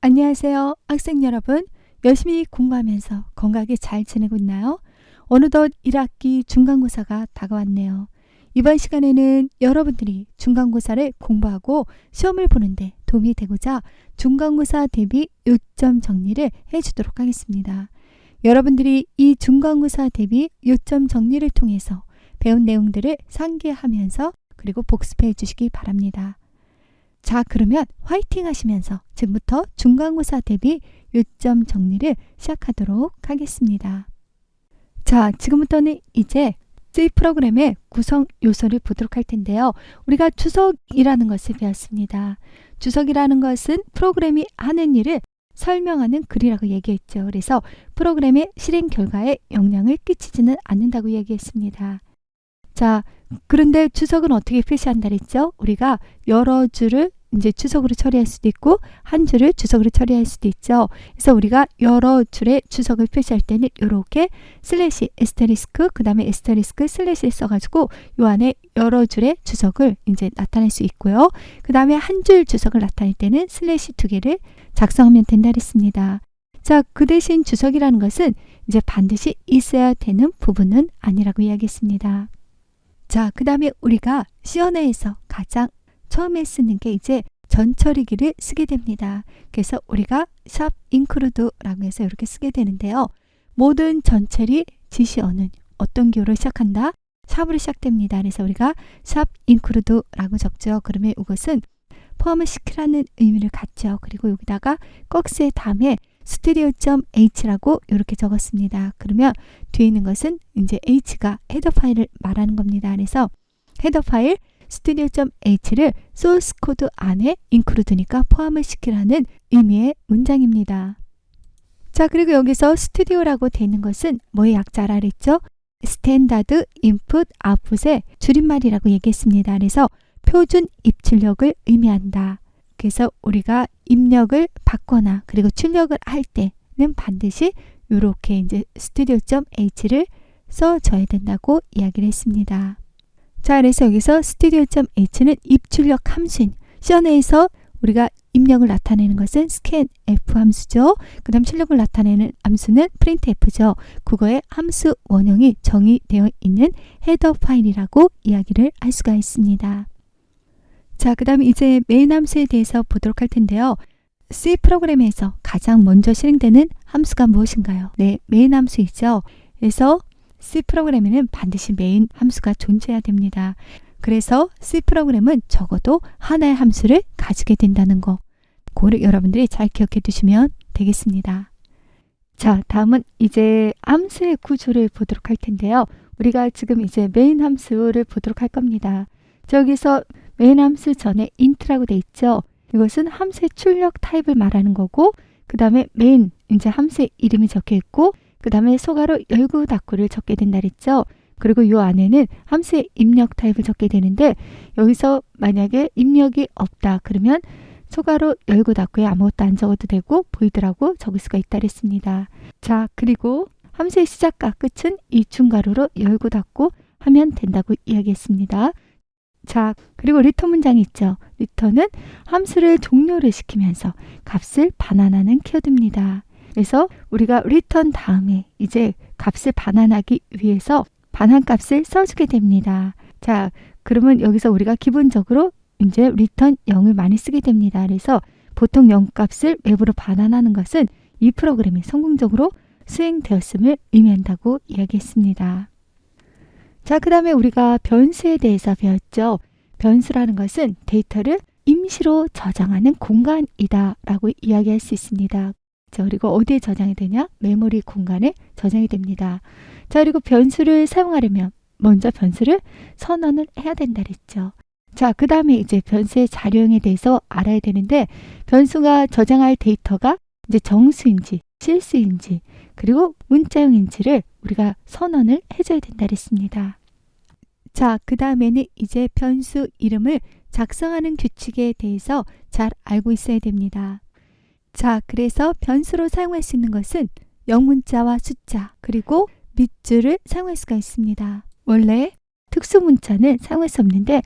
안녕하세요. 학생 여러분. 열심히 공부하면서 건강하게 잘 지내고 있나요? 어느덧 1학기 중간고사가 다가왔네요. 이번 시간에는 여러분들이 중간고사를 공부하고 시험을 보는데 도움이 되고자 중간고사 대비 요점 정리를 해주도록 하겠습니다. 여러분들이 이 중간고사 대비 요점 정리를 통해서 배운 내용들을 상기하면서 그리고 복습해 주시기 바랍니다. 자, 그러면 화이팅 하시면서 지금부터 중간고사 대비 요점 정리를 시작하도록 하겠습니다. 자, 지금부터는 이제 C 프로그램의 구성 요소를 보도록 할 텐데요. 우리가 주석이라는 것을 배웠습니다. 주석이라는 것은 프로그램이 하는 일을 설명하는 글이라고 얘기했죠. 그래서 프로그램의 실행 결과에 영향을 끼치지는 않는다고 얘기했습니다. 자, 그런데 주석은 어떻게 표시한다 그랬죠? 우리가 여러 줄을 이제 주석으로 처리할 수도 있고 한 줄을 주석으로 처리할 수도 있죠. 그래서 우리가 여러 줄의 주석을 표시할 때는 이렇게 슬래시 에스테리스크 그 다음에 에스테리스크 슬래시를 써가지고 요 안에 여러 줄의 주석을 이제 나타낼 수 있고요. 그 다음에 한 줄 주석을 나타낼 때는 슬래시 2개를 작성하면 된다 그랬습니다. 자, 그 대신 주석이라는 것은 이제 반드시 있어야 되는 부분은 아니라고 이야기했습니다. 자, 그 다음에 우리가 시연회에서 가장 처음에 쓰는 게 이제 전처리기를 쓰게 됩니다. 그래서 우리가 샵 include라고 해서 이렇게 쓰게 되는데요. 모든 전처리 지시어는 어떤 기호로 시작한다? 샵으로 시작됩니다. 그래서 우리가 샵 include라고 적죠. 그러면 이것은 포함을 시키라는 의미를 갖죠. 그리고 여기다가 꺽쇠 다음에 studio.h라고 이렇게 적었습니다. 그러면 뒤에 있는 것은 이제 h가 헤더 파일을 말하는 겁니다. 그래서 헤더 파일 studio.h를 source 코드 안에 include니까 포함을 시키라는 의미의 문장입니다. 자, 그리고 여기서 studio라고 되어 있는 것은 뭐의 약자라 그랬죠? standard input output의 줄임말이라고 얘기했습니다. 그래서 표준 입출력을 의미한다. 그래서 우리가 입력을 받거나 그리고 출력을 할 때는 반드시 이렇게 이제 studio.h를 써줘야 된다고 이야기를 했습니다. 자, 그래서 여기서 studio.h는 입출력 함수인 시연회에서 우리가 입력을 나타내는 것은 scanf 함수죠. 그 다음 출력을 나타내는 함수는 printf죠. 국어의 함수 원형이 정의되어 있는 헤더 파일이라고 이야기를 할 수가 있습니다. 자, 그 다음에 이제 메인 함수에 대해서 보도록 할 텐데요. C 프로그램에서 가장 먼저 실행되는 함수가 무엇인가요? 네, 메인 함수이죠. 그래서 C 프로그램에는 반드시 메인 함수가 존재해야 됩니다. 그래서 C 프로그램은 적어도 하나의 함수를 가지게 된다는 거. 그거를 여러분들이 잘 기억해 두시면 되겠습니다. 자, 다음은 이제 함수의 구조를 보도록 할 텐데요. 우리가 지금 이제 메인 함수를 보도록 할 겁니다. 저기서 메인 함수 전에 int라고 돼 있죠. 이것은 함수의 출력 타입을 말하는 거고 그 다음에 메인 이제 함수의 이름이 적혀 있고 그 다음에 소괄호 열고 닫고를 적게 된다 그랬죠. 그리고 이 안에는 함수의 입력 타입을 적게 되는데 여기서 만약에 입력이 없다 그러면 소괄호 열고 닫고에 아무것도 안 적어도 되고 보이드라고 적을 수가 있다 그랬습니다. 자, 그리고 함수의 시작과 끝은 이 중괄호로 열고 닫고 하면 된다고 이야기했습니다. 자, 그리고 리턴 문장이 있죠. 리턴은 함수를 종료를 시키면서 값을 반환하는 키워드입니다. 그래서 우리가 리턴 다음에 이제 값을 반환하기 위해서 반환값을 써주게 됩니다. 자, 그러면 여기서 우리가 기본적으로 이제 리턴 0을 많이 쓰게 됩니다. 그래서 보통 0 값을 외부로 반환하는 것은 이 프로그램이 성공적으로 수행되었음을 의미한다고 이야기했습니다. 자, 그 다음에 우리가 변수에 대해서 배웠죠. 변수라는 것은 데이터를 임시로 저장하는 공간이다 라고 이야기할 수 있습니다. 자, 그리고 어디에 저장이 되냐? 메모리 공간에 저장이 됩니다. 자, 그리고 변수를 사용하려면 먼저 변수를 선언을 해야 된다 그랬죠. 자, 그 다음에 이제 변수의 자료형에 대해서 알아야 되는데 변수가 저장할 데이터가 이제 정수인지 실수인지 그리고 문자형인지를 우리가 선언을 해줘야 된다 그랬습니다. 자, 그 다음에는 이제 변수 이름을 작성하는 규칙에 대해서 잘 알고 있어야 됩니다. 자, 그래서 변수로 사용할 수 있는 것은 영문자와 숫자 그리고 밑줄을 사용할 수가 있습니다. 원래 특수문자는 사용할 수 없는데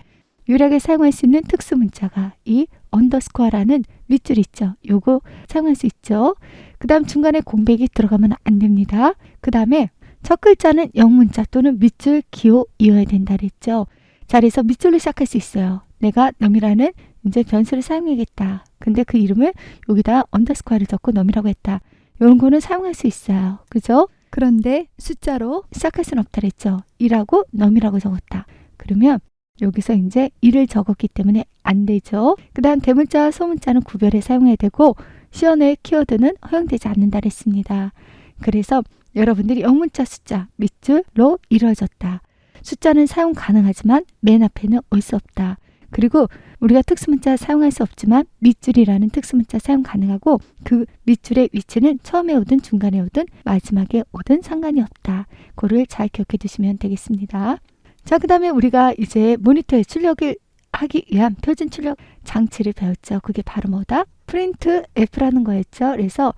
유일하게 사용할 수 있는 특수문자가 이 언더스코어라는 밑줄 있죠. 요거 사용할 수 있죠. 그 다음 중간에 공백이 들어가면 안 됩니다. 그 다음에 첫 글자는 영문자 또는 밑줄 기호 이어야 된다 그랬죠. 자, 그래서 밑줄로 시작할 수 있어요. 내가 넘이라는 이제 변수를 사용하겠다. 근데 그 이름을 여기다 언더스코어를 적고 넘이라고 했다. 이런 거는 사용할 수 있어요. 그죠? 그런데 숫자로 시작할 수는 없다 그랬죠. 2라고 넘이라고 적었다. 그러면 여기서 이제 1을 적었기 때문에 안 되죠. 그 다음 대문자와 소문자는 구별해 사용해야 되고 시연의 키워드는 허용되지 않는다 그랬습니다. 그래서 여러분들이 영문자 숫자 밑줄로 이루어졌다. 숫자는 사용 가능하지만 맨 앞에는 올 수 없다. 그리고 우리가 특수문자 사용할 수 없지만 밑줄이라는 특수문자 사용 가능하고 그 밑줄의 위치는 처음에 오든 중간에 오든 마지막에 오든 상관이 없다. 그거를 잘 기억해 두시면 되겠습니다. 자, 그 다음에 우리가 이제 모니터에 출력을 하기 위한 표준 출력 장치를 배웠죠. 그게 바로 뭐다? 프린트 F라는 거였죠. 그래서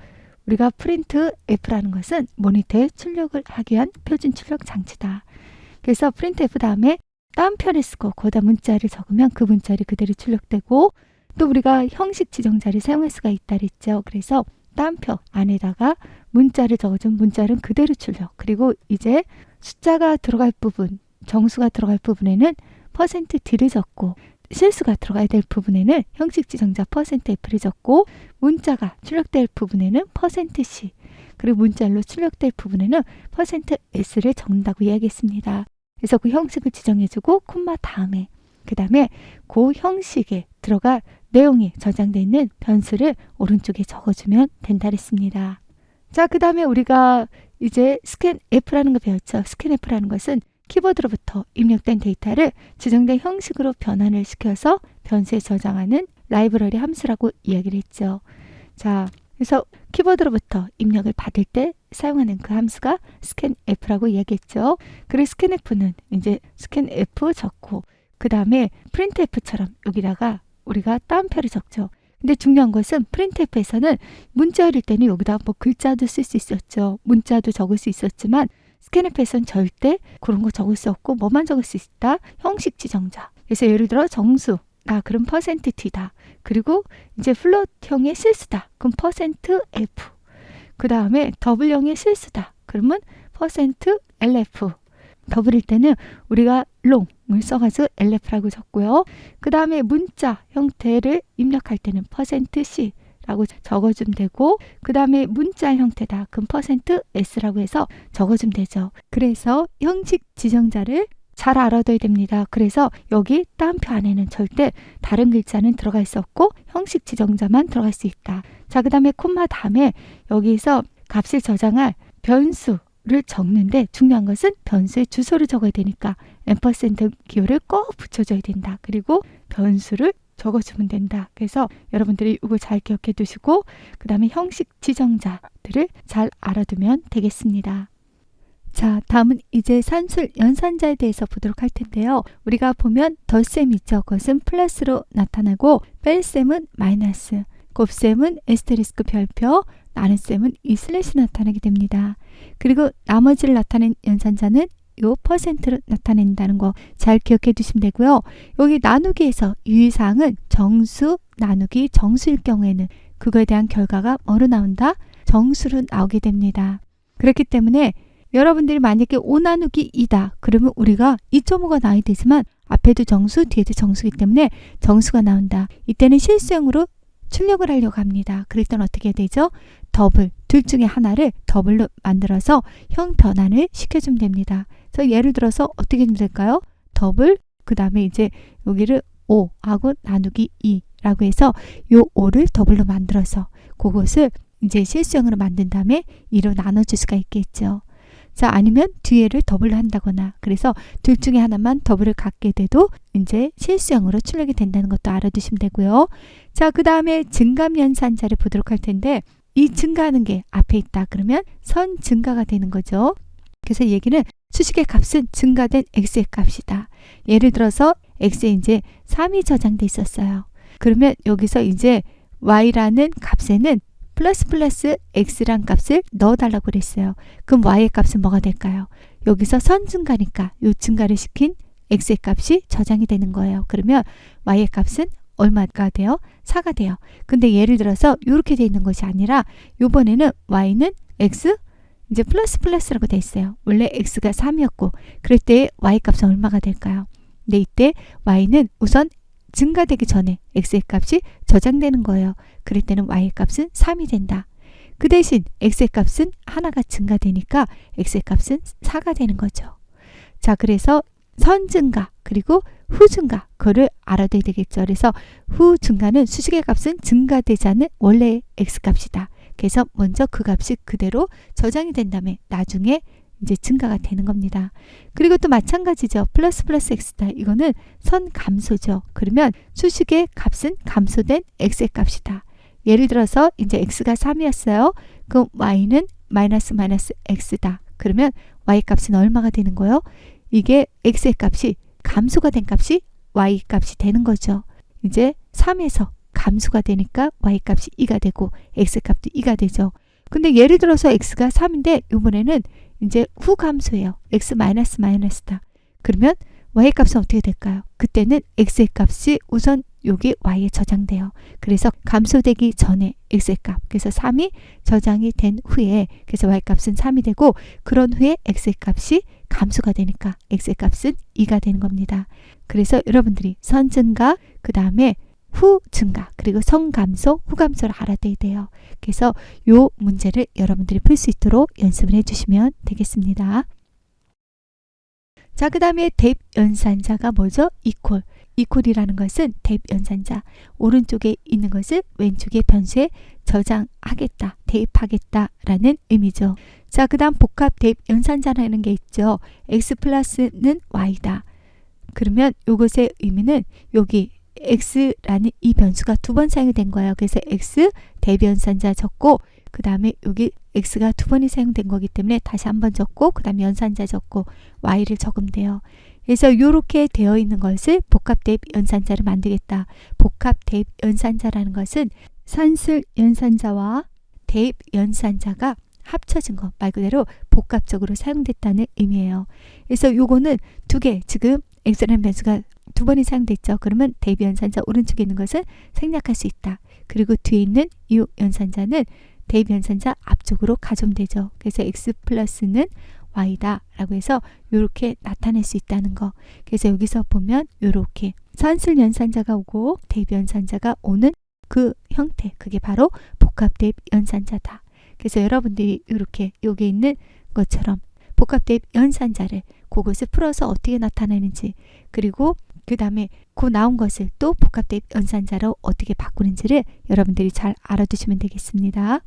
우리가 프린트 F라는 것은 모니터에 출력을 하기 위한 표준 출력 장치다. 그래서 프린트 F 다음에 따옴표를 쓰고 거기다 문자를 적으면 그 문자를 그대로 출력되고 또 우리가 형식 지정자를 사용할 수가 있다 그랬죠. 그래서 따옴표 안에다가 문자를 적어주면 문자는 그대로 출력. 그리고 이제 숫자가 들어갈 부분, 정수가 들어갈 부분에는 %D를 적고 실수가 들어가야 될 부분에는 형식 지정자 %F를 적고 문자가 출력될 부분에는 %C 그리고 문자로 출력될 부분에는 %S를 적는다고 이야기했습니다. 그래서 그 형식을 지정해주고 콤마 다음에 그 다음에 그 형식에 들어갈 내용이 저장되어 있는 변수를 오른쪽에 적어주면 된다 그랬습니다. 자, 그 다음에 우리가 이제 스캔 F라는 거 배웠죠. 스캔 F라는 것은 키보드로부터 입력된 데이터를 지정된 형식으로 변환을 시켜서 변수에 저장하는 라이브러리 함수라고 이야기를 했죠. 자, 그래서 키보드로부터 입력을 받을 때 사용하는 그 함수가 scanf라고 이야기했죠. 그래서 scanf는 이제 scanf 적고 그 다음에 printf처럼 여기다가 우리가 따옴표를 적죠. 근데 중요한 것은 printf에서는 문자일 때는 여기다 뭐 글자도 쓸 수 있었죠. 문자도 적을 수 있었지만 scanf에서는 절대 그런 거 적을 수 없고 뭐만 적을 수 있다? 형식 지정자. 그래서 예를 들어 정수. 그럼 %T다. 그리고 이제 플롯형의 실수다. 그럼 %F. 그 다음에 더블형의 실수다. 그러면 %LF. 더블일 때는 우리가 롱을 써가지고 LF라고 적고요. 그 다음에 문자 형태를 입력할 때는 %C라고 적어주면 되고 그 다음에 문자 형태다. 그럼 %S라고 해서 적어주면 되죠. 그래서 형식 지정자를 잘 알아둬야 됩니다. 그래서 여기 따옴표 안에는 절대 다른 글자는 들어갈 수 없고 형식 지정자만 들어갈 수 있다. 자, 그 다음에 콤마 다음에 여기서 값을 저장할 변수를 적는데 중요한 것은 변수의 주소를 적어야 되니까 앰퍼센드 기호를 꼭 붙여줘야 된다. 그리고 변수를 적어주면 된다. 그래서 여러분들이 이거 잘 기억해 두시고 그 다음에 형식 지정자들을 잘 알아두면 되겠습니다. 자, 다음은 이제 산술 연산자에 대해서 보도록 할 텐데요. 우리가 보면 덧셈이 있죠. 그것은 플러스로 나타나고 뺄셈은 마이너스, 곱셈은 에스테리스크 별표, 나눗셈은 이 슬래시 나타나게 됩니다. 그리고 나머지를 나타낸 연산자는 요 %로 나타낸다는 거 잘 기억해 두시면 되고요. 여기 나누기에서 유의사항은 정수, 나누기, 정수일 경우에는 그거에 대한 결과가 뭐로 나온다? 정수로 나오게 됩니다. 그렇기 때문에 여러분들이 만약에 5 나누기 2다. 그러면 우리가 2.5가 나와야 되지만 앞에도 정수, 뒤에도 정수이기 때문에 정수가 나온다. 이때는 실수형으로 출력을 하려고 합니다. 그럴 때는 어떻게 해야 되죠? 더블, 둘 중에 하나를 더블로 만들어서 형 변환을 시켜주면 됩니다. 그래서 예를 들어서 어떻게 하면 될까요? 더블, 그 다음에 이제 여기를 5하고 나누기 2라고 해서 요 5를 더블로 만들어서 그것을 이제 실수형으로 만든 다음에 2로 나눠줄 수가 있겠죠. 자, 아니면 뒤에를 더블로 한다거나 그래서 둘 중에 하나만 더블을 갖게 돼도 이제 실수형으로 출력이 된다는 것도 알아두시면 되고요. 자, 그 다음에 증감연산자를 보도록 할 텐데 이 증가하는 게 앞에 있다. 그러면 선 증가가 되는 거죠. 그래서 이 얘기는 수식의 값은 증가된 x의 값이다. 예를 들어서 x에 이제 3이 저장돼 있었어요. 그러면 여기서 이제 y라는 값에는 플러스 x란 값을 넣어달라고 그랬어요. 그럼 y의 값은 뭐가 될까요? 여기서 선 증가니까 이 증가를 시킨 x의 값이 저장이 되는 거예요. 그러면 y의 값은 얼마가 돼요? 4가 돼요. 근데 예를 들어서 이렇게 돼 있는 것이 아니라 요번에는 y는 x 이제 플러스라고 돼 있어요. 원래 x가 3이었고 그럴 때 y 값은 얼마가 될까요? 근데 이때 y는 우선 증가되기 전에 x의 값이 저장되는 거예요. 그럴 때는 y의 값은 3이 된다. 그 대신 x의 값은 하나가 증가되니까 x의 값은 4가 되는 거죠. 자, 그래서 선 증가 그리고 후 증가 그거를 알아둬야 되겠죠. 그래서 후 증가는 수식의 값은 증가되지 않는 원래의 x값이다. 그래서 먼저 그 값이 그대로 저장이 된 다음에 나중에 이제 증가가 되는 겁니다. 그리고 또 마찬가지죠. 플러스 x다. 이거는 선 감소죠. 그러면 수식의 값은 감소된 x의 값이다. 예를 들어서 이제 x가 3이었어요. 그럼 y는 마이너스 x다. 그러면 y 값은 얼마가 되는 거예요? 이게 x의 값이 감소가 된 값이 y 값이 되는 거죠. 이제 3에서 감소가 되니까 y 값이 2가 되고 x 값도 2가 되죠. 근데 예를 들어서 x가 3인데 이번에는 이제 후 감소예요. x 마이너스다. 그러면 y 값은 어떻게 될까요? 그때는 x의 값이 우선 여기 y에 저장돼요. 그래서 감소되기 전에 x의 값, 그래서 3이 저장이 된 후에 그래서 y 값은 3이 되고 그런 후에 x의 값이 감소가 되니까 x의 값은 2가 되는 겁니다. 그래서 여러분들이 선 증가, 그 다음에 후 증가, 그리고 선 감소, 후 감소를 알아둬야 돼요. 그래서 요 문제를 여러분들이 풀 수 있도록 연습을 해주시면 되겠습니다. 자, 그 다음에 대입 연산자가 뭐죠? 이퀄이라는 것은 대입 연산자, 오른쪽에 있는 것을 왼쪽의 변수에 저장하겠다, 대입하겠다라는 의미죠. 자, 그 다음 복합 대입 연산자라는 게 있죠. x 플러스는 y다. 그러면 이것의 의미는 여기 x라는 이 변수가 두 번 사용이 된 거예요. 그래서 x 대입 연산자 적고 그 다음에 여기 x가 두 번이 사용된 거기 때문에 다시 한 번 적고 그 다음에 연산자 적고 y를 적으면 돼요. 그래서 이렇게 되어 있는 것을 복합 대입 연산자를 만들겠다. 복합 대입 연산자라는 것은 산술 연산자와 대입 연산자가 합쳐진 것, 말 그대로 복합적으로 사용됐다는 의미예요. 그래서 요거는 두 개, 지금 x라는 변수가 두 번이 사용됐죠. 그러면 대입 연산자 오른쪽에 있는 것을 생략할 수 있다. 그리고 뒤에 있는 이 연산자는 대입 연산자 앞쪽으로 가져오면 되죠. 그래서 x 플러스는 y다 라고 해서 이렇게 나타낼 수 있다는 거. 그래서 여기서 보면 이렇게 산술 연산자가 오고 대입 연산자가 오는 그 형태, 그게 바로 복합 대입 연산자다. 그래서 여러분들이 이렇게 여기 있는 것처럼 복합 대입 연산자를 그것을 풀어서 어떻게 나타내는지, 그리고 그 다음에 그 나온 것을 또 복합 대입 연산자로 어떻게 바꾸는지를 여러분들이 잘 알아두시면 되겠습니다.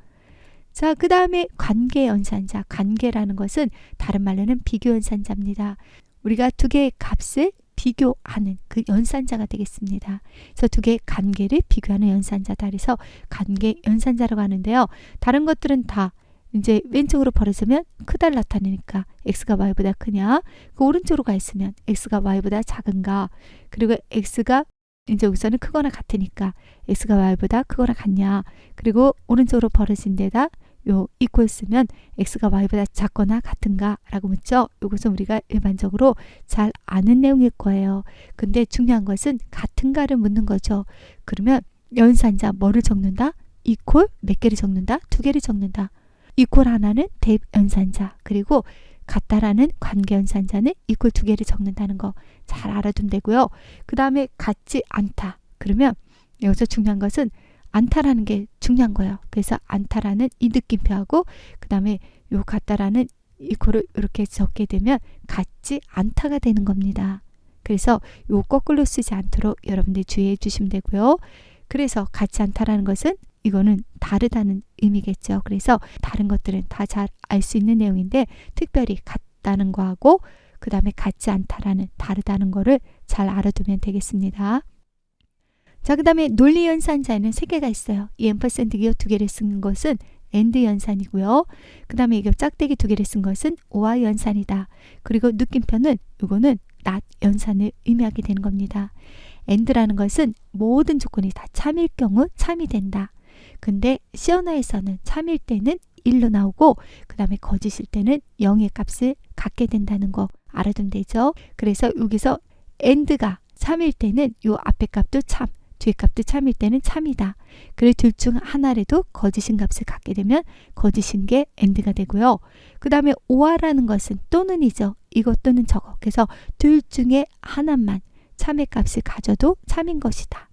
자, 그 다음에 관계 연산자. 관계라는 것은 다른 말로는 비교 연산자입니다. 우리가 두 개의 값을 비교하는 그 연산자가 되겠습니다. 그래서 두 개의 관계를 비교하는 연산자다. 그래서 관계 연산자라고 하는데요. 다른 것들은 다 이제 왼쪽으로 벌어지면 크다를 나타내니까 x가 y보다 크냐, 그 오른쪽으로 가 있으면 x가 y보다 작은가, 그리고 x가 이제 여기서는 크거나 같으니까 x가 y보다 크거나 같냐, 그리고 오른쪽으로 벌어진 데다 요 이퀄 쓰면 x가 y보다 작거나 같은가 라고 묻죠. 이것은 우리가 일반적으로 잘 아는 내용일 거예요. 근데 중요한 것은 같은가를 묻는 거죠. 그러면 연산자 뭐를 적는다? 이퀄 몇 개를 적는다? 두 개를 적는다. 이퀄 하나는 대입 연산자, 그리고 같다라는 관계 연산자는 이퀄 두 개를 적는다는 거 잘 알아두면 되고요. 그 다음에 같지 않다. 그러면 여기서 중요한 것은 않다라는 게 중요한 거예요. 그래서 않다라는 이 느낌표하고 그 다음에 요 같다라는 이퀄을 이렇게 적게 되면 같지 않다가 되는 겁니다. 그래서 요 거꾸로 쓰지 않도록 여러분들 주의해 주시면 되고요. 그래서 같지 않다라는 것은 이거는 다르다는 의미겠죠. 그래서 다른 것들은 다 잘 알 수 있는 내용인데 특별히 같다는 거하고 그 다음에 같지 않다라는 다르다는 거를 잘 알아두면 되겠습니다. 자, 그 다음에 논리 연산자에는 세 개가 있어요. 이 앰퍼센드 기호 두 개를 쓴 것은 and 연산이고요. 그 다음에 이게 짝대기 두 개를 쓴 것은 or 연산이다. 그리고 느낌표는 이거는 not 연산을 의미하게 되는 겁니다. and라는 것은 모든 조건이 다 참일 경우 참이 된다. 근데 시언어에서는 참일 때는 1로 나오고 그 다음에 거짓일 때는 0의 값을 갖게 된다는 거 알아두면 되죠. 그래서 여기서 and가 참일 때는 요 앞에 값도 참, 뒤에 값도 참일 때는 참이다. 그리고 둘 중 하나라도 거짓인 값을 갖게 되면 거짓인 게 AND가 되고요. 그 다음에 OR라는 것은 또는이죠. 이것 또는 저것. 그래서 둘 중에 하나만 참의 값을 가져도 참인 것이다.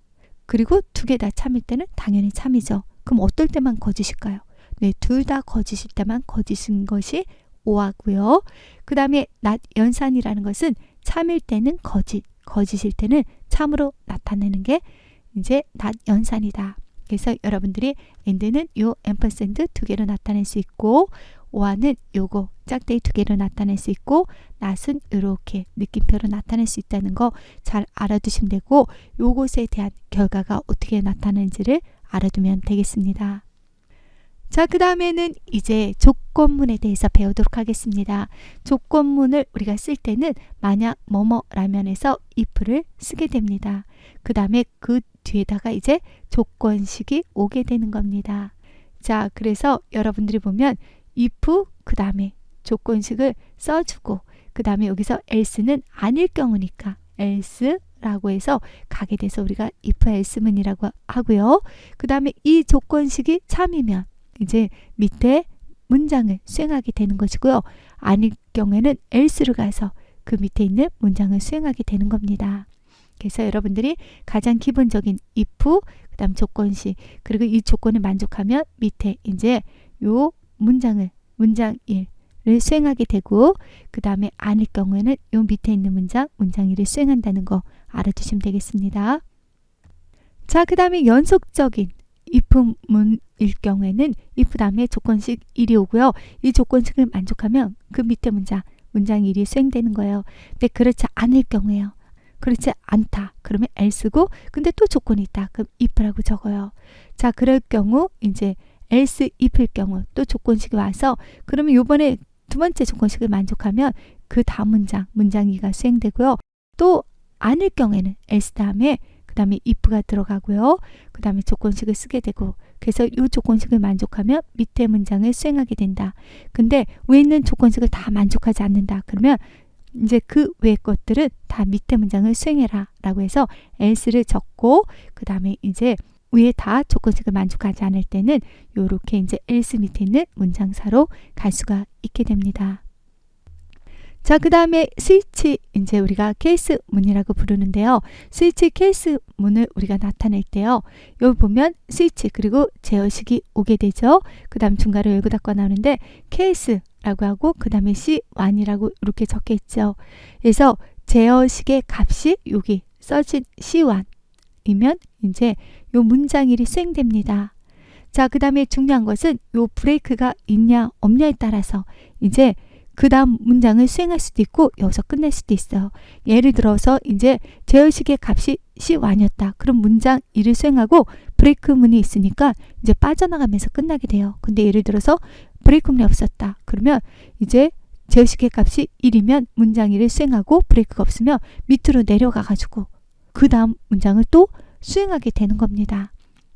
그리고 두 개 다 참일 때는 당연히 참이죠. 그럼 어떨 때만 거짓일까요? 네, 둘 다 거짓일 때만 거짓인 것이 OR고요. 그 다음에 not 연산이라는 것은 참일 때는 거짓, 거짓일 때는 참으로 나타내는 게 이제 not 연산이다. 그래서 여러분들이 AND는 요 앰퍼센드 두 개로 나타낼 수 있고 OR는 요거 짝대기 두 개로 나타낼 수 있고 not은 이렇게 느낌표로 나타낼 수 있다는 거 잘 알아두시면 되고 요것에 대한 결과가 어떻게 나타나는지를 알아두면 되겠습니다. 자, 그 다음에는 이제 조건문에 대해서 배우도록 하겠습니다. 조건문을 우리가 쓸 때는 만약 뭐뭐라면 해서 if를 쓰게 됩니다. 그 다음에 그 뒤에다가 이제 조건식이 오게 되는 겁니다. 자, 그래서 여러분들이 보면 if 그 다음에 조건식을 써주고 그 다음에 여기서 else는 아닐 경우니까 else라고 해서 가게 돼서 우리가 if else문이라고 하고요. 그 다음에 이 조건식이 참이면 이제 밑에 문장을 수행하게 되는 것이고요. 아닐 경우에는 else를 가서 그 밑에 있는 문장을 수행하게 되는 겁니다. 그래서 여러분들이 가장 기본적인 if, 그 다음 조건식, 그리고 이 조건을 만족하면 밑에 이제 요 문장 1을 수행하게 되고 그 다음에 아닐 경우에는 요 밑에 있는 문장 1을 수행한다는 거 알아두시면 되겠습니다. 자, 그 다음에 연속적인 if문일 경우에는 if 다음에 조건식 1이 오고요. 이 조건식을 만족하면 그 밑에 문장 1이 수행되는 거예요. 근데 그렇지 않을 경우에요. 그렇지 않다. 그러면 else고 근데 또 조건이 있다. 그럼 if라고 적어요. 자, 그럴 경우 이제 else if일 경우 또 조건식이 와서 그러면 요번에 두 번째 조건식을 만족하면 그 다음 문장 2가 수행되고요. 또 아닐 경우에는 else 다음에 그 다음에 if가 들어가고요. 그 다음에 조건식을 쓰게 되고 그래서 이 조건식을 만족하면 밑에 문장을 수행하게 된다. 근데 위에 있는 조건식을 다 만족하지 않는다. 그러면 이제 그 외의 것들은 다 밑에 문장을 수행해라 라고 해서 else를 적고 그 다음에 이제 위에 다 조건식을 만족하지 않을 때는 요렇게 이제 else 밑에 있는 문장사로 갈 수가 있게 됩니다. 자, 그 다음에 스위치 이제 우리가 케이스 문이라고 부르는데요. 스위치 케이스 문을 우리가 나타낼 때요. 여기 보면 스위치 그리고 제어식이 오게 되죠. 그 다음 중괄호 열고 닫고 나오는데 케이스라고 하고 그 다음에 C1이라고 이렇게 적혀 있죠. 그래서 제어식의 값이 여기 써진 C1이면 이제 요 문장일이 수행됩니다. 자, 그 다음에 중요한 것은 요 브레이크가 있냐 없냐에 따라서 이제 그 다음 문장을 수행할 수도 있고 여기서 끝낼 수도 있어요. 예를 들어서 이제 제어식의 값이 C1이었다. 그럼 문장 1을 수행하고 브레이크 문이 있으니까 이제 빠져나가면서 끝나게 돼요. 근데 예를 들어서 브레이크 문이 없었다. 그러면 이제 제어식의 값이 1이면 문장 1을 수행하고 브레이크가 없으면 밑으로 내려가 가지고 그 다음 문장을 또 수행하게 되는 겁니다.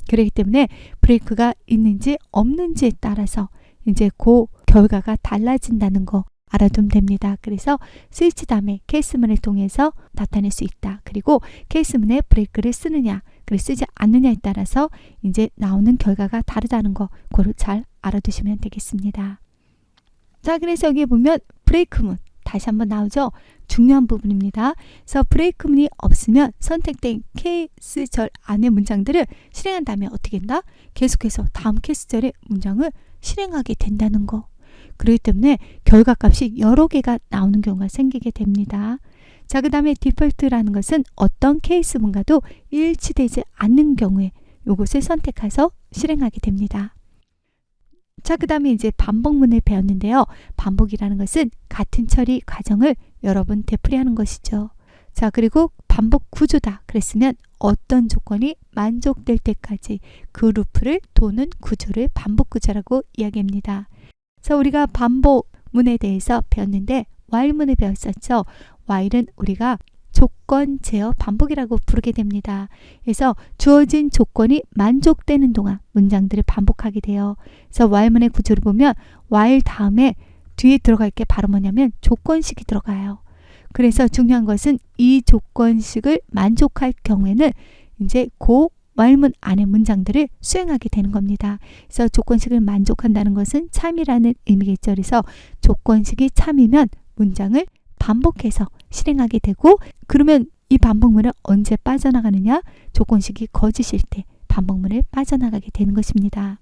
그렇기 때문에 브레이크가 있는지 없는지에 따라서 이제 그 결과가 달라진다는 거 알아두면 됩니다. 그래서 스위치 다음에 케이스문을 통해서 나타낼 수 있다. 그리고 케이스문에 브레이크를 쓰느냐, 그리고 쓰지 않느냐에 따라서 이제 나오는 결과가 다르다는 거 그걸 잘 알아두시면 되겠습니다. 자, 그래서 여기 보면 브레이크문 다시 한번 나오죠. 중요한 부분입니다. 그래서 브레이크문이 없으면 선택된 케이스절 안의 문장들을 실행한 다음에 어떻게 된다? 계속해서 다음 케이스절의 문장을 실행하게 된다는 거. 그렇기 때문에 결과값이 여러 개가 나오는 경우가 생기게 됩니다. 자, 그 다음에 디폴트라는 것은 어떤 케이스문과도 일치되지 않는 경우에 이것을 선택해서 실행하게 됩니다. 자, 그 다음에 이제 반복문을 배웠는데요. 반복이라는 것은 같은 처리 과정을 여러 번 되풀이하는 것이죠. 자, 그리고 반복 구조다 그랬으면 어떤 조건이 만족될 때까지 그 루프를 도는 구조를 반복 구조라고 이야기합니다. 그래서 우리가 반복문에 대해서 배웠는데 while문을 배웠었죠. while은 우리가 조건 제어 반복이라고 부르게 됩니다. 그래서 주어진 조건이 만족되는 동안 문장들을 반복하게 돼요. 그래서 while문의 구조를 보면 while 다음에 뒤에 들어갈 게 바로 뭐냐면 조건식이 들어가요. 그래서 중요한 것은 이 조건식을 만족할 경우에는 이제 그 왈문 안의 문장들을 수행하게 되는 겁니다. 그래서 조건식을 만족한다는 것은 참이라는 의미겠죠. 그래서 조건식이 참이면 문장을 반복해서 실행하게 되고, 그러면 이 반복문은 언제 빠져나가느냐? 조건식이 거짓일 때 반복문을 빠져나가게 되는 것입니다.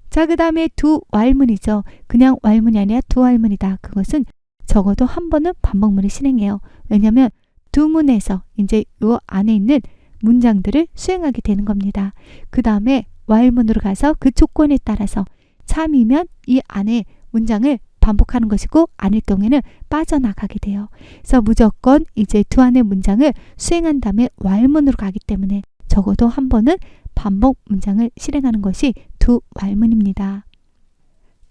자, 그 다음에 두 왈문이죠. 그냥 왈문이 아니라 두 왈문이다. 그것은 적어도 한 번은 반복문을 실행해요. 왜냐하면 두 문에서 이제 이 안에 있는 문장들을 수행하게 되는 겁니다. 그 다음에 왈문으로 가서 그 조건에 따라서 참이면 이 안에 문장을 반복하는 것이고, 아닐 경우에는 빠져나가게 돼요. 그래서 무조건 이제 두 안의 문장을 수행한 다음에 왈문으로 가기 때문에 적어도 한 번은 반복 문장을 실행하는 것이 두 왈문입니다.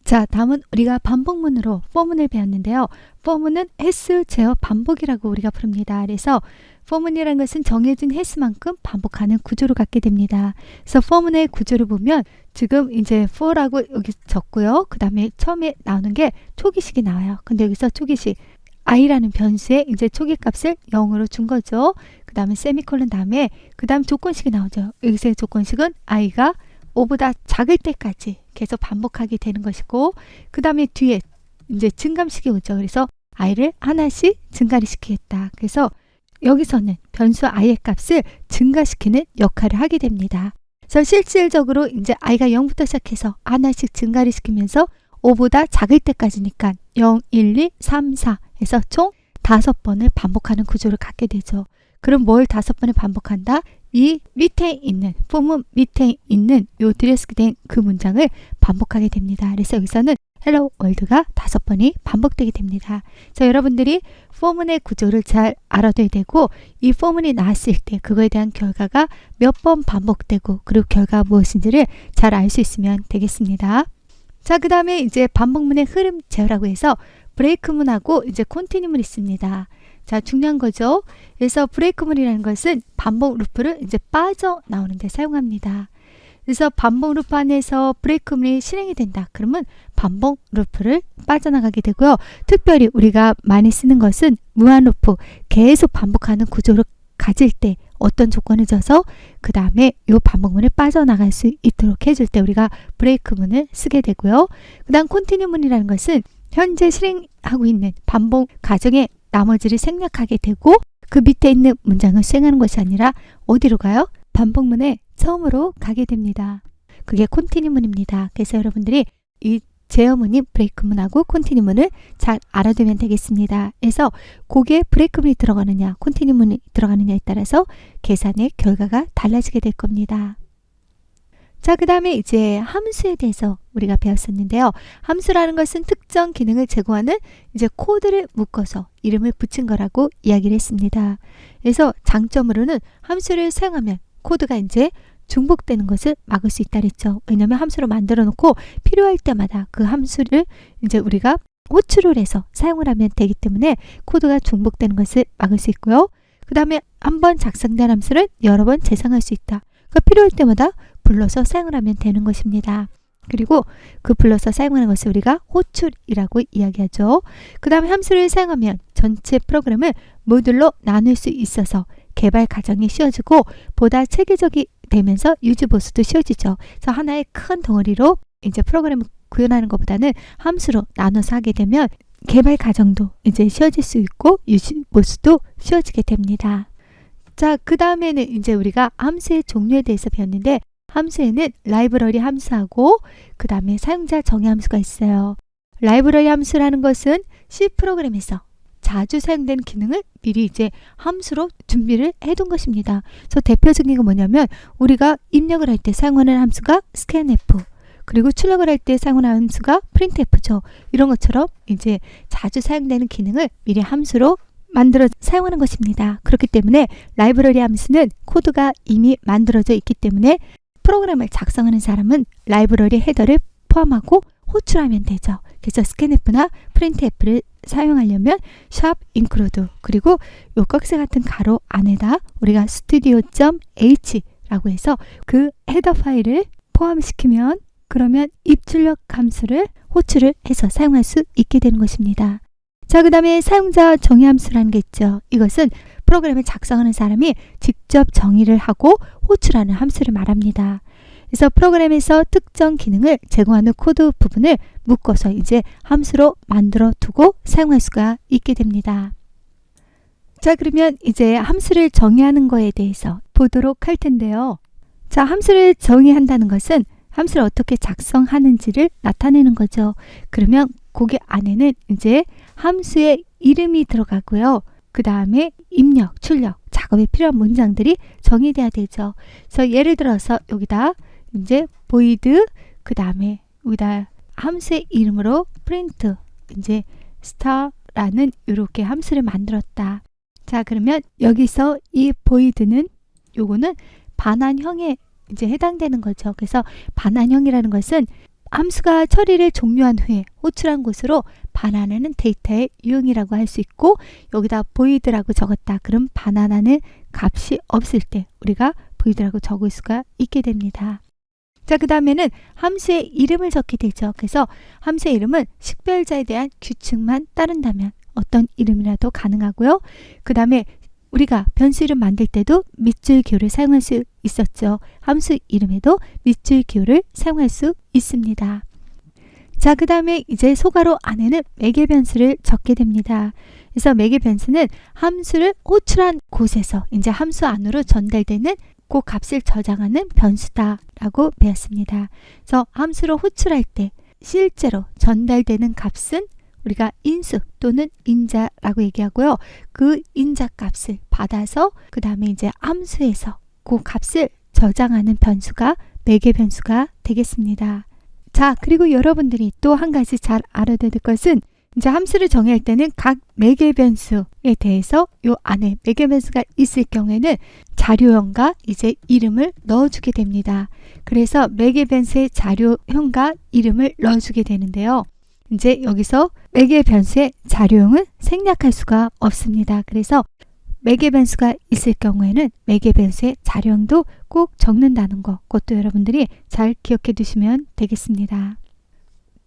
자, 다음은 우리가 반복문으로 포문을 배웠는데요. 포문은 횟수, 제어, 반복이라고 우리가 부릅니다. 그래서 포문이라는 것은 정해진 횟수만큼 반복하는 구조를 갖게 됩니다. 그래서 포문의 구조를 보면 지금 이제 for라고 여기 적고요. 그 다음에 처음에 나오는 게 초기식이 나와요. 근데 여기서 초기식 i라는 변수에 이제 초기 값을 0으로 준 거죠. 그 다음에 세미콜론 다음에 그 다음 조건식이 나오죠. 여기서의 조건식은 i가 5보다 작을 때까지 계속 반복하게 되는 것이고, 그 다음에 뒤에 이제 증감식이 오죠. 그래서 i를 하나씩 증가를 시키겠다. 그래서 여기서는 변수 i의 값을 증가시키는 역할을 하게 됩니다. 그래서 실질적으로 이제 i가 0부터 시작해서 하나씩 증가를 시키면서 5보다 작을 때까지니까 0, 1, 2, 3, 4 해서 총 5번을 반복하는 구조를 갖게 되죠. 그럼 뭘 5번을 반복한다? 이 밑에 있는 포문 밑에 있는 요 들여쓰게 된 그 문장을 반복하게 됩니다. 그래서 여기서는 헬로 월드가 5번이 반복되게 됩니다. 자, 여러분들이 포문의 구조를 잘 알아둬야 되고, 이 포문이 나왔을 때 그거에 대한 결과가 몇 번 반복되고 그리고 결과가 무엇인지를 잘 알 수 있으면 되겠습니다. 자, 그 다음에 이제 반복문의 흐름 제어라고 해서 브레이크문하고 이제 컨티뉴문이 있습니다. 자, 중요한 거죠. 그래서 브레이크문이라는 것은 반복 루프를 이제 빠져나오는 데 사용합니다. 그래서 반복 루프 안에서 브레이크문이 실행이 된다. 그러면 반복 루프를 빠져나가게 되고요. 특별히 우리가 많이 쓰는 것은 무한 루프, 계속 반복하는 구조를 가질 때 어떤 조건을 줘서 그 다음에 이 반복문을 빠져나갈 수 있도록 해줄 때 우리가 브레이크문을 쓰게 되고요. 그 다음 컨티뉴문이라는 것은 현재 실행하고 있는 반복 과정의 나머지를 생략하게 되고, 그 밑에 있는 문장을 수행하는 것이 아니라 어디로 가요? 반복문에 처음으로 가게 됩니다. 그게 컨티뉴문입니다. 그래서 여러분들이 이 제어문인 브레이크문하고 컨티뉴문을 잘 알아두면 되겠습니다. 그래서 거기에 브레이크문이 들어가느냐 컨티뉴문이 들어가느냐에 따라서 계산의 결과가 달라지게 될 겁니다. 자, 그 다음에 이제 함수에 대해서 우리가 배웠었는데요. 함수라는 것은 특정 기능을 제공하는 이제 코드를 묶어서 이름을 붙인 거라고 이야기를 했습니다. 그래서 장점으로는 함수를 사용하면 코드가 이제 중복되는 것을 막을 수 있다 그랬죠. 왜냐하면 함수를 만들어 놓고 필요할 때마다 그 함수를 이제 우리가 호출을 해서 사용을 하면 되기 때문에 코드가 중복되는 것을 막을 수 있고요. 그 다음에 한번 작성된 함수를 여러 번 재생할 수 있다. 그러니까 필요할 때마다 불러서 사용을 하면 되는 것입니다. 그리고 그 불러서 사용하는 것을 우리가 호출이라고 이야기하죠. 그 다음에 함수를 사용하면 전체 프로그램을 모듈로 나눌 수 있어서 개발 과정이 쉬워지고 보다 체계적이 되면서 유지 보수도 쉬워지죠. 그래서 하나의 큰 덩어리로 이제 프로그램을 구현하는 것보다는 함수로 나눠서 하게 되면 개발 과정도 이제 쉬워질 수 있고 유지 보수도 쉬워지게 됩니다. 자, 그 다음에는 이제 우리가 함수의 종류에 대해서 배웠는데, 함수에는 라이브러리 함수하고 그 다음에 사용자 정의 함수가 있어요. 라이브러리 함수라는 것은 C 프로그램에서 자주 사용되는 기능을 미리 이제 함수로 준비를 해둔 것입니다. 그래서 대표적인 게 뭐냐면 우리가 입력을 할 때 사용하는 함수가 scanf, 그리고 출력을 할 때 사용하는 함수가 printf죠. 이런 것처럼 이제 자주 사용되는 기능을 미리 함수로 만들어 사용하는 것입니다. 그렇기 때문에 라이브러리 함수는 코드가 이미 만들어져 있기 때문에 프로그램을 작성하는 사람은 라이브러리 헤더를 포함하고 호출하면 되죠. 그래서 scanf나 printf를 사용하려면 샵 include, 그리고 요 꺽쇠 같은 가로 안에다 우리가 studio.h라고 해서 그 헤더 파일을 포함시키면 그러면 입출력 함수를 호출을 해서 사용할 수 있게 되는 것입니다. 자, 그 다음에 사용자 정의 함수라는 게 있죠. 이것은 프로그램을 작성하는 사람이 직접 정의를 하고 호출하는 함수를 말합니다. 그래서 프로그램에서 특정 기능을 제공하는 코드 부분을 묶어서 이제 함수로 만들어 두고 사용할 수가 있게 됩니다. 자, 그러면 이제 함수를 정의하는 거에 대해서 보도록 할 텐데요. 자, 함수를 정의한다는 것은 함수를 어떻게 작성하는지를 나타내는 거죠. 그러면 거기 안에는 이제 함수의 이름이 들어가고요. 그 다음에 입력, 출력, 작업에 필요한 문장들이 정의돼야 되죠. 그래서 예를 들어서 여기다 이제 void, 그 다음에 여기다 함수의 이름으로 print, 이제 star라는 이렇게 함수를 만들었다. 자, 그러면 여기서 이 void는 요거는 반환형에 이제 해당되는 거죠. 그래서 반환형이라는 것은 함수가 처리를 종료한 후에 호출한 곳으로 반환하는 데이터의 유형이라고 할 수 있고, 여기다 void라고 적었다. 그럼 반환하는 값이 없을 때 우리가 void라고 적을 수가 있게 됩니다. 자, 그 다음에는 함수의 이름을 적게 되죠. 그래서 함수의 이름은 식별자에 대한 규칙만 따른다면 어떤 이름이라도 가능하고요. 그 다음에 우리가 변수 이름 만들 때도 밑줄 기호를 사용할 수 있었죠. 함수 이름에도 밑줄 기호를 사용할 수 있습니다. 자, 그 다음에 이제 소괄호 안에는 매개 변수를 적게 됩니다. 그래서 매개 변수는 함수를 호출한 곳에서 이제 함수 안으로 전달되는 그 값을 저장하는 변수다라고 배웠습니다. 그래서 함수로 호출할 때 실제로 전달되는 값은 우리가 인수 또는 인자라고 얘기하고요. 그 인자 값을 받아서 그 다음에 이제 함수에서 그 값을 저장하는 변수가 매개 변수가 되겠습니다. 자, 그리고 여러분들이 또 한 가지 잘 알아둬야 될 것은 이제 함수를 정의할 때는 각 매개 변수에 대해서 요 안에 매개 변수가 있을 경우에는 자료형과 이제 이름을 넣어주게 됩니다. 그래서 매개 변수의 자료형과 이름을 넣어주게 되는데요. 이제 여기서 매개 변수의 자료형은 생략할 수가 없습니다. 그래서 매개 변수가 있을 경우에는 매개 변수의 자료형도 꼭 적는다는 거, 그것도 여러분들이 잘 기억해 두시면 되겠습니다.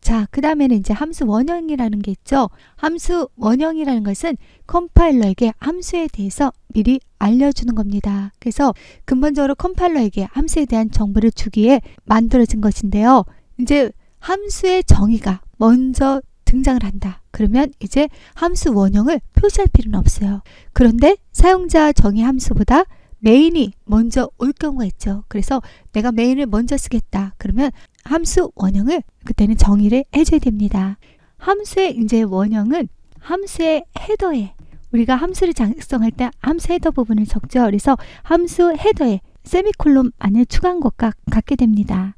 자, 그 다음에는 이제 함수 원형이라는 게 있죠. 함수 원형이라는 것은 컴파일러에게 함수에 대해서 미리 알려주는 겁니다. 그래서 근본적으로 컴파일러에게 함수에 대한 정보를 주기에 만들어진 것인데요. 이제 함수의 정의가 먼저 등장을 한다. 그러면 이제 함수 원형을 표시할 필요는 없어요. 그런데 사용자 정의 함수보다 메인이 먼저 올 경우가 있죠. 그래서 내가 메인을 먼저 쓰겠다. 그러면 함수 원형을 그때는 정의를 해줘야 됩니다. 함수의 이제 원형은 함수의 헤더에 우리가 함수를 작성할 때 함수 헤더 부분을 적죠. 그래서 함수 헤더에 세미콜론 안을 추가한 것과 같게 됩니다.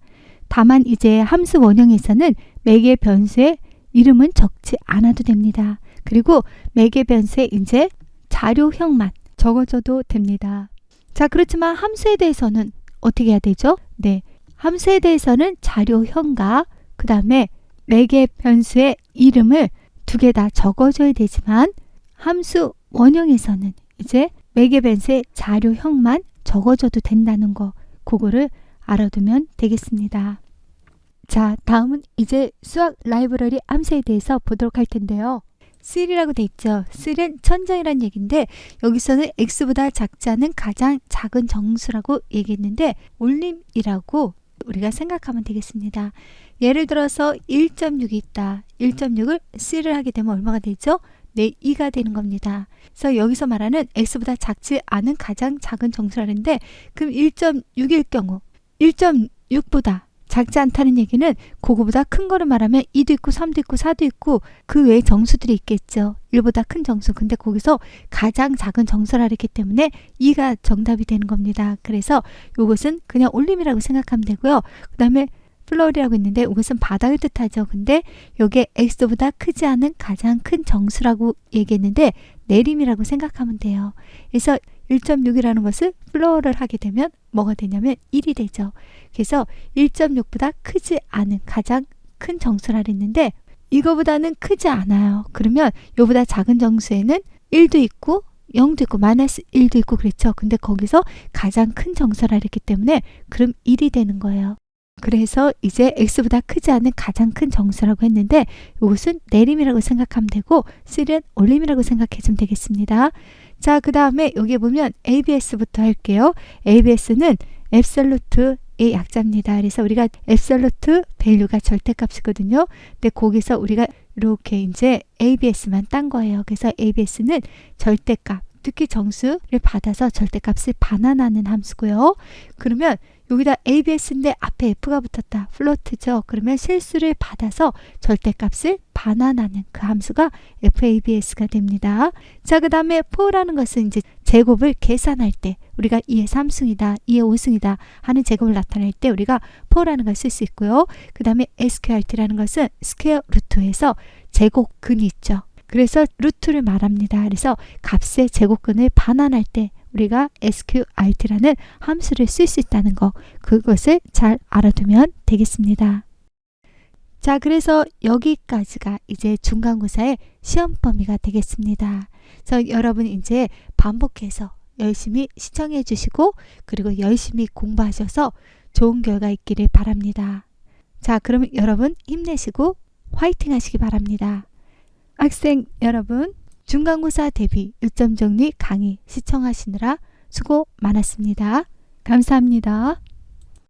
다만 이제 함수 원형에서는 매개 변수의 이름은 적지 않아도 됩니다. 그리고 매개 변수의 이제 자료형만 적어줘도 됩니다. 자, 그렇지만 함수에 대해서는 어떻게 해야 되죠? 네, 함수에 대해서는 자료형과 그 다음에 매개 변수의 이름을 두 개 다 적어줘야 되지만 함수 원형에서는 이제 매개 변수의 자료형만 적어줘도 된다는 거, 그거를 알아두면 되겠습니다. 자, 다음은 이제 수학 라이브러리 함수에 대해서 보도록 할 텐데요. C이라고 돼 있죠. C는 천정이란 얘기인데 여기서는 X보다 작지 않은 가장 작은 정수라고 얘기했는데 올림이라고 우리가 생각하면 되겠습니다. 예를 들어서 1.6이 있다. 1.6을 C를 하게 되면 얼마가 되죠? 네, 2가 되는 겁니다. 그래서 여기서 말하는 X보다 작지 않은 가장 작은 정수라는데 그럼 1.6일 경우 1.6보다 작지 않다는 얘기는 그거보다 큰 거를 말하면 2도 있고 3도 있고 4도 있고 그 외에 정수들이 있겠죠. 1보다 큰 정수. 근데 거기서 가장 작은 정수라 그랬기 때문에 2가 정답이 되는 겁니다. 그래서 이것은 그냥 올림이라고 생각하면 되고요. 그 다음에 플로어이라고 있는데 이것은 바닥을 뜻하죠. 근데 여기에 X보다 크지 않은 가장 큰 정수라고 얘기했는데 내림이라고 생각하면 돼요. 그래서 1.6이라는 것을 플로어를 하게 되면 뭐가 되냐면 1이 되죠. 그래서 1.6보다 크지 않은 가장 큰 정수라 그랬는데 이거보다는 크지 않아요. 그러면 이거보다 작은 정수에는 1도 있고 0도 있고 마이너스 1도 있고 그랬죠. 근데 거기서 가장 큰 정수라 그랬기 때문에 그럼 1이 되는 거예요. 그래서 이제 x보다 크지 않은 가장 큰 정수라고 했는데 이것은 내림이라고 생각하면 되고 3는 올림이라고 생각해주면 되겠습니다. 자, 그 다음에 여기 보면 ABS부터 할게요. ABS는 앱솔루트의 약자입니다. 그래서 우리가 앱솔루트 밸류가 절대값이거든요. 근데 거기서 우리가 이렇게 이제 ABS만 딴 거예요. 그래서 ABS는 절대값, 특히 정수를 받아서 절대값을 반환하는 함수고요. 그러면 여기다 ABS인데 앞에 F가 붙었다. 플로트죠. 그러면 실수를 받아서 절대값을 반환하는 그 함수가 FABS가 됩니다. 자, 그 다음에 4라는 것은 이제 제곱을 계산할 때 우리가 2의 3승이다, 2의 5승이다 하는 제곱을 나타낼 때 우리가 4라는 걸 쓸 수 있고요. 그 다음에 SQRT라는 것은 스퀘어 루트에서 제곱근이 있죠. 그래서 루트를 말합니다. 그래서 값의 제곱근을 반환할 때 우리가 SQRT라는 함수를 쓸 수 있다는 거, 그것을 잘 알아두면 되겠습니다. 자, 그래서 여기까지가 이제 중간고사의 시험 범위가 되겠습니다. 그래서 여러분 이제 반복해서 열심히 시청해 주시고 그리고 열심히 공부하셔서 좋은 결과 있기를 바랍니다. 자, 그러면 여러분 힘내시고 화이팅 하시기 바랍니다. 학생 여러분, 중간고사 대비 1점 정리 강의 시청하시느라 수고 많았습니다. 감사합니다.